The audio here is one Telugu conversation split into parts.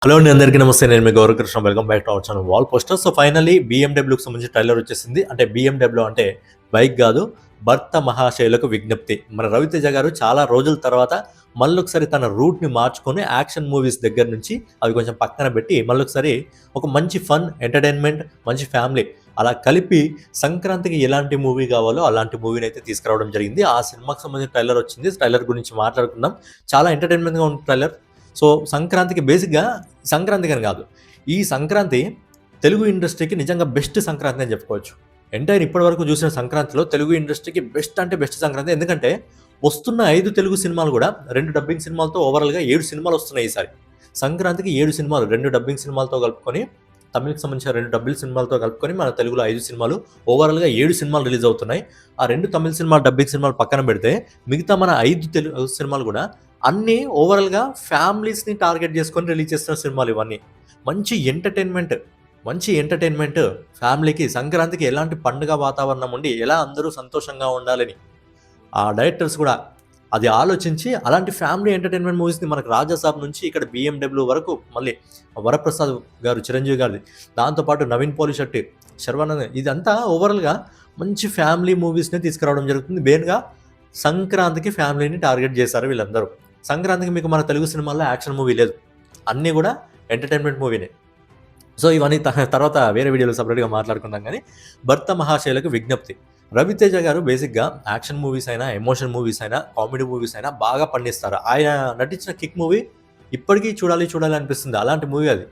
హలో అండి, అందరికీ నమస్తే. నేను మీ Gauravakrishna. Welcome back to our channel wall poster. So finally బీఎండబ్ల్యూకి సంబంధించి ట్రైలర్ వచ్చేసింది. అంటే బీఎండబ్ల్యూ అంటే బైక్ కాదు, భర్త మహాశయులకు విజ్ఞప్తి. మన రవితేజ గారు చాలా రోజుల తర్వాత మళ్ళొకసారి తన రూట్ని మార్చుకొని యాక్షన్ మూవీస్ దగ్గర నుంచి అవి కొంచెం పక్కన పెట్టి మళ్ళొకసారి ఒక మంచి ఫన్ ఎంటర్టైన్మెంట్, మంచి ఫ్యామిలీ అలా కలిపి సంక్రాంతికి ఎలాంటి మూవీ కావాలో అలాంటి మూవీని అయితే తీసుకురావడం జరిగింది. ఆ సినిమాకి సంబంధించిన ట్రైలర్ వచ్చింది. ట్రైలర్ గురించి మాట్లాడుకుందాం. చాలా ఎంటర్టైన్మెంట్గా ఉంది ట్రైలర్. సో సంక్రాంతికి బేసిక్గా సంక్రాంతికి అని కాదు, ఈ సంక్రాంతి తెలుగు ఇండస్ట్రీకి నిజంగా బెస్ట్ సంక్రాంతి అని చెప్పుకోవచ్చు. ఎంటైర్ ఇప్పటివరకు చూసిన సంక్రాంతిలో తెలుగు ఇండస్ట్రీకి బెస్ట్ అంటే బెస్ట్ సంక్రాంతి. ఎందుకంటే వస్తున్న 5 తెలుగు సినిమాలు కూడా 2 డబ్బింగ్ సినిమాలతో ఓవరాల్గా 7 సినిమాలు వస్తున్నాయి ఈసారి. సంక్రాంతికి 7 సినిమాలు, 2 డబ్బింగ్ సినిమాలతో కలుపుకొని, తమిళకి సంబంధించిన 2 డబ్బింగ్ సినిమాలతో కలుపుకొని మన తెలుగులో 5 సినిమాలు, ఓవరాల్గా 7 సినిమాలు రిలీజ్ అవుతున్నాయి. ఆ 2 తమిళ సినిమాలు, డబ్బింగ్ సినిమాలు పక్కన పెడితే మిగతా మన 5 తెలుగు సినిమాలు కూడా అన్నీ ఓవరాల్గా ఫ్యామిలీస్ని టార్గెట్ చేసుకొని రిలీజ్ చేస్తున్న సినిమాలు ఇవన్నీ. మంచి ఎంటర్టైన్మెంట్ ఫ్యామిలీకి సంక్రాంతికి ఎలాంటి పండుగ వాతావరణం ఉండి ఎలా అందరూ సంతోషంగా ఉండాలని ఆ డైరెక్టర్స్ కూడా అది ఆలోచించి అలాంటి ఫ్యామిలీ ఎంటర్టైన్మెంట్ మూవీస్ని మనకు రాజాసాబ్ నుంచి ఇక్కడ బిఎండబ్ల్యూ వరకు, మళ్ళీ వరప్రసాద్ గారు చిరంజీవి గారిది, దాంతోపాటు నవీన్ పోలిశెట్టి, శర్వానంద్, ఇదంతా ఓవరాల్గా మంచి ఫ్యామిలీ మూవీస్ని తీసుకురావడం జరుగుతుంది. మెయిన్గా సంక్రాంతికి ఫ్యామిలీని టార్గెట్ చేశారు వీళ్ళందరూ. సంక్రాంతికి మీకు మన తెలుగు సినిమాల్లో యాక్షన్ మూవీ లేదు, అన్నీ కూడా ఎంటర్టైన్మెంట్ మూవీనే. సో ఇవన్నీ తర్వాత వేరే వీడియోలో సపరేట్గా మాట్లాడుకుందాం. కానీ భర్త మహాశయులకు విజ్ఞప్తి. రవితేజ గారు బేసిక్గా యాక్షన్ మూవీస్ అయినా, ఎమోషన్ మూవీస్ అయినా, కామెడీ మూవీస్ అయినా బాగా పండిస్తారు. ఆయన నటించిన కిక్ మూవీ ఇప్పటికీ చూడాలి అనిపిస్తుంది, అలాంటి మూవీ అది.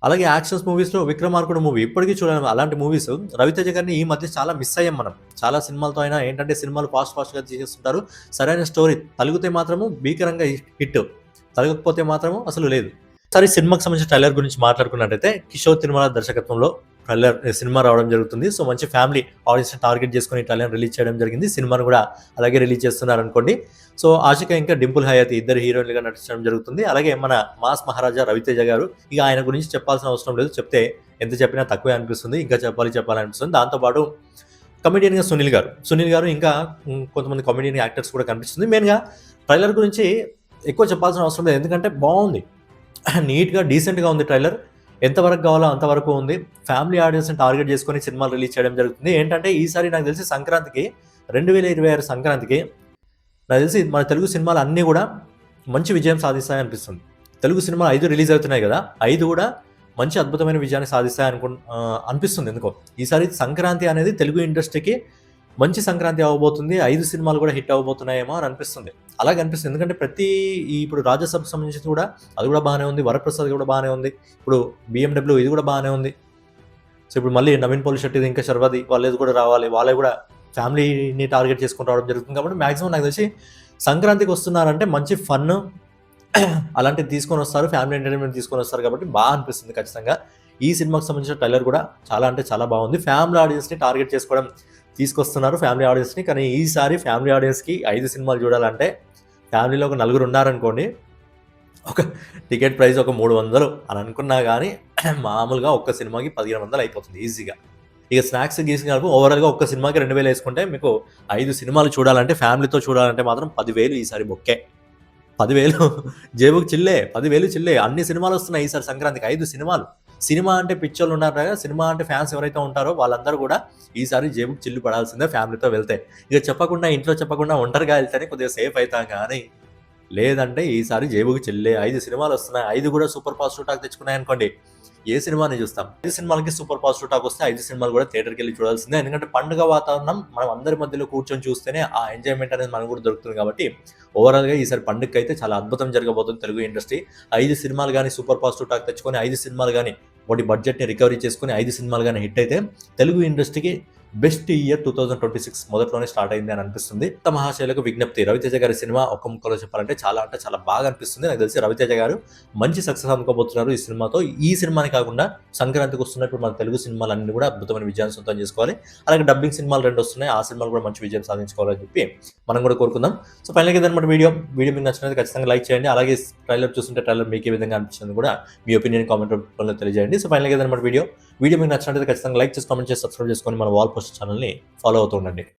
అలాగే యాక్షన్స్ మూవీస్లో విక్రమార్కుడు మూవీ ఇప్పటికీ చూడాలి, అలాంటి మూవీస్. రవితేజ గారిని ఈ మధ్య చాలా మిస్ అయ్యాం మనం. చాలా సినిమాలతో అయినా ఏంటంటే సినిమాలు ఫాస్ట్గా తీసేస్తుంటారు, సరైన స్టోరీ తలిగితే మాత్రము భీకరంగా హిట్, తలగకపోతే మాత్రము అసలు లేదు. సరే, సినిమాకి సంబంధించిన ట్రైలర్ గురించి మాట్లాడుకున్నట్టయితే కిషోర్ తిరుమల దర్శకత్వంలో ట్రైలర్ సినిమా రావడం జరుగుతుంది. సో మంచి ఫ్యామిలీ ఆడియన్స్ని టార్గెట్ చేసుకుని ట్రైలర్ రిలీజ్ చేయడం జరిగింది. సినిమాను కూడా అలాగే రిలీజ్ చేస్తున్నారు అనుకోండి. సో ఆషిక ఇంకా డింపుల్ హయాతి ఇద్దరు హీరోయిన్లుగా నటించడం జరుగుతుంది. అలాగే మన మాస్ మహారాజా రవితేజ గారు, ఇక ఆయన గురించి చెప్పాల్సిన అవసరం లేదు, చెప్తే ఎంత చెప్పినా తక్కువే అనిపిస్తుంది, ఇంకా చెప్పాలనిపిస్తుంది. దాంతోపాటు కమెడియన్గా సునీల్ గారు ఇంకా కొంతమంది కమెడియన్ యాక్టర్స్ కూడా కనిపిస్తుంది. మెయిన్గా ట్రైలర్ గురించి ఎక్కువ చెప్పాల్సిన అవసరం లేదు, ఎందుకంటే బాగుంది, నీట్గా డీసెంట్గా ఉంది ట్రైలర్. ఎంతవరకు కావాలో అంతవరకు ఉంది. ఫ్యామిలీ ఆడియన్స్ని టార్గెట్ చేసుకొని సినిమాలు రిలీజ్ చేయడం జరుగుతుంది. ఏంటంటే ఈసారి నాకు తెలిసి సంక్రాంతికి 2026 సంక్రాంతికి నాకు తెలిసి మన తెలుగు సినిమాలు అన్నీ కూడా మంచి విజయం సాధిస్తాయనిపిస్తుంది. తెలుగు సినిమాలు 5 రిలీజ్ అవుతున్నాయి కదా, 5 కూడా మంచి అద్భుతమైన విజయాన్ని సాధిస్తాయి అనిపిస్తుంది ఎందుకో. ఈసారి సంక్రాంతి అనేది తెలుగు ఇండస్ట్రీకి మంచి సంక్రాంతి అవ్వబోతుంది, 5 సినిమాలు కూడా హిట్ అవ్వబోతున్నాయేమో అని అనిపిస్తుంది. అలాగే అనిపిస్తుంది, ఎందుకంటే ఇప్పుడు రాజ్యసభకు సంబంధించి కూడా అది కూడా బాగానే ఉంది, వరప్రసాద్ కూడా బాగానే ఉంది, ఇప్పుడు బిఎండబ్ల్యూ ఇది కూడా బాగానే ఉంది. సో ఇప్పుడు మళ్ళీ నవీన్ పోలిశెట్టి ఇంకా శర్వాది వాళ్ళది కూడా రావాలి, వాళ్ళే కూడా ఫ్యామిలీని టార్గెట్ చేసుకుని రావడం జరుగుతుంది. కాబట్టి మ్యాక్సిమం నాకు తెలిసి సంక్రాంతికి వస్తున్నారంటే మంచి ఫన్ అలాంటివి తీసుకొని వస్తారు, ఫ్యామిలీ ఎంటర్టైన్మెంట్ తీసుకొని వస్తారు, కాబట్టి బాగా అనిపిస్తుంది ఖచ్చితంగా. ఈ సినిమాకి సంబంధించిన ట్రైలర్ కూడా చాలా అంటే చాలా బాగుంది. ఫ్యామిలీ ఆడియన్స్ని టార్గెట్ చేసుకోవడం తీసుకొస్తున్నారు ఫ్యామిలీ ఆడియన్స్ని. కానీ ఈసారి ఫ్యామిలీ ఆడియన్స్కి 5 సినిమాలు చూడాలంటే ఫ్యామిలీలో ఒక 4 ఉన్నారనుకోండి, ఒక టికెట్ ప్రైస్ ఒక 300 అని అనుకున్నా కానీ మామూలుగా ఒక్క సినిమాకి 1500 అయిపోతుంది ఈజీగా. ఇక స్నాక్స్ కలిపి ఓవరాల్గా ఒక్క సినిమాకి 2000 వేసుకుంటే మీకు 5 సినిమాలు చూడాలంటే, ఫ్యామిలీతో చూడాలంటే మాత్రం 10,000 ఈసారి బొక్కే. 10,000 జేబుకి చిల్లే, 10,000 చిల్లే. అన్ని సినిమాలు వస్తున్నాయి ఈసారి సంక్రాంతికి, 5 సినిమాలు. సినిమా అంటే పిచ్చోళ్ళు ఉన్నారు కదా, సినిమా అంటే ఫ్యాన్స్ ఎవరైతే ఉంటారో వాళ్ళందరూ కూడా ఈసారి జేబుకి చిల్లు పడాల్సిందే ఫ్యామిలీతో వెళ్తే. ఇక చెప్పకుండా, ఇంట్లో చెప్పకుండా ఒంటరిగా వెళ్తేనే కొద్దిగా సేఫ్ అవుతాం, కానీ లేదంటే ఈసారి జేబుకి చిల్లే. 5 సినిమాలు వస్తున్నాయి, 5 కూడా సూపర్ పాజిటివ్ టాక్ తెచ్చుకున్నాయి అనుకోండి, ఏ సినిమాని చూస్తాం. 5 సినిమాలకి సూపర్ పాజిటివ్ టాక్ వస్తే 5 సినిమాలు కూడా థియేటర్కి వెళ్ళి చూడాల్సిందే. ఎందుకంటే పండుగ వాతావరణం మనం అందరి మధ్యలో కూర్చొని చూస్తేనే ఆ ఎంజాయ్మెంట్ అనేది మనకు కూడా దొరుకుతుంది. కాబట్టి ఓవరాల్గా ఈసారి పండుగకి అయితే చాలా అద్భుతం జరగబోతుంది తెలుగు ఇండస్ట్రీ. 5 సినిమాలు కానీ సూపర్ పాజిటివ్ టాక్ తెచ్చుకొని, 5 సినిమాలు కానీ వాటి బడ్జెట్ని రికవరీ చేసుకుని 5 సినిమాలు కానీ హిట్ అయితే తెలుగు ఇండస్ట్రీకి బెస్ట్ ఇయర్ 2026 మొదట్లోనే స్టార్ట్ అయింది అని అనిపిస్తుంది. మహాశయులకు విజ్ఞప్తి. రవితేజ గారి సినిమా ఒక ముక్కలో చెప్పాలంటే చాలా అంటే చాలా బాగా అనిపిస్తుంది. నాకు తెలిసి రవితేజ గారు మంచి సక్సెస్ అందుకోబోతున్నారు ఈ సినిమాతో. ఈ సినిమాని కాకుండా సంక్రాంతికి వస్తున్నప్పుడు మన తెలుగు సినిమాలన్నీ కూడా అద్భుతమైన విజయాన్ని సొంతం చేసుకోవాలి. అలాగే డబ్బింగ్ సినిమాలు 2 వస్తున్నాయి, ఆ సినిమాలు కూడా మంచి విజయం సాధించుకోవాలని చెప్పి మనం కూడా కోరుకుందాం. సో ఫైనల్గా ఇదన్నమాట వీడియో మీకు నచ్చినది ఖచ్చితంగా లైక్ చేయండి. అలాగే ట్రైలర్ చూస్తుంటే ట్రైలర్ మీకు ఏ విధంగా అనిపించింది కూడా మీ ఒపీనియన్ కామెంట్ రూపంలో తెలియజేయండి. సో ఫైనల్గా ఇదన్నమాట వీడియో మీకు నచ్చినట్లయితే ఖచ్చితంగా లైక్ చేసి, కామెంట్ చేసి, సబ్స్క్రైబ్ చేసుకొని మన వాల్ పోస్టర్ ఛానల్ని ఫాలో అవుతూ ఉండండి.